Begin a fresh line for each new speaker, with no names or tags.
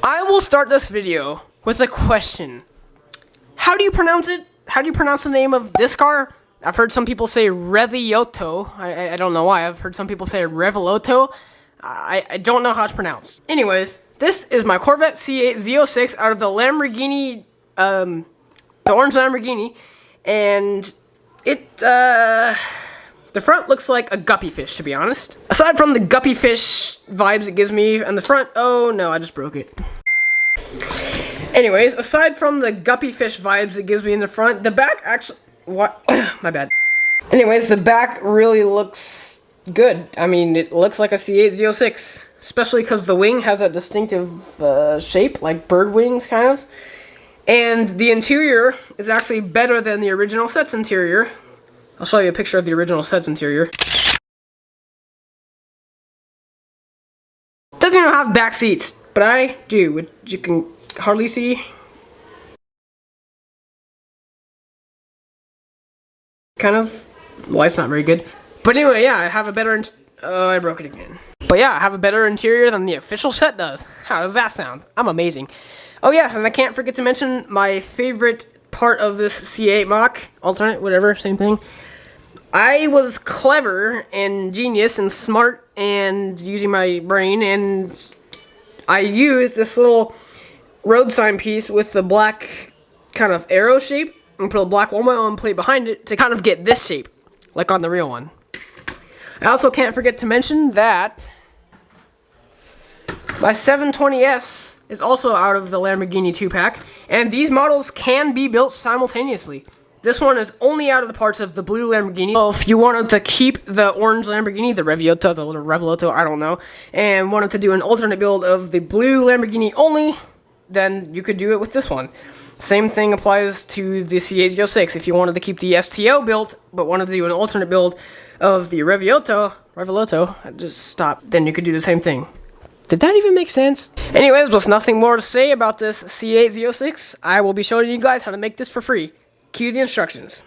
I will start this video with a question. How do you pronounce it? How do you pronounce the name of this car? I've heard some people say Revuelto. I don't know why. I've heard some people say Revuelto. I don't know how it's pronounced. Anyways, this is my Corvette C8 Z06 out of the Lamborghini, the orange Lamborghini. And it, the front looks like a guppy fish, to be honest. Aside from the guppy fish vibes it gives me, and the front, oh no, I just broke it. Anyways, aside from the guppy fish vibes it gives me in the front, the back actually, what, my bad. Anyways, the back really looks good. I mean, it looks like a C8 Z06, especially because the wing has a distinctive shape, like bird wings, kind of. And the interior is actually better than the original set's interior. I'll show you a picture of the original set's interior. Doesn't even have back seats, but I do, which you can hardly see. Kind of. The light's not very good. But anyway, yeah, I have a better... I broke it again. But yeah, I have a better interior than the official set does. How does that sound? I'm amazing. Oh yes, and I can't forget to mention my favorite part of this C8 Mach, alternate, whatever, same thing. I was clever and genius and smart and using my brain, and I used this little road sign piece with the black kind of arrow shape and put a black Walmart plate behind it to kind of get this shape, like on the real one. I also can't forget to mention that my 720S is also out of the Lamborghini 2-pack, and these models can be built simultaneously. This one is only out of the parts of the blue Lamborghini. So if you wanted to keep the orange Lamborghini, the Revuelto, the little Revuelto, I don't know, and wanted to do an alternate build of the blue Lamborghini only, then you could do it with this one. Same thing applies to the C8 Z06. If you wanted to keep the STO built, but wanted to do an alternate build of the Revuelto, just stop, then you could do the same thing. Did that even make sense? Anyways, there's nothing more to say about this C8 Z06. I will be showing you guys how to make this for free. Cue the instructions.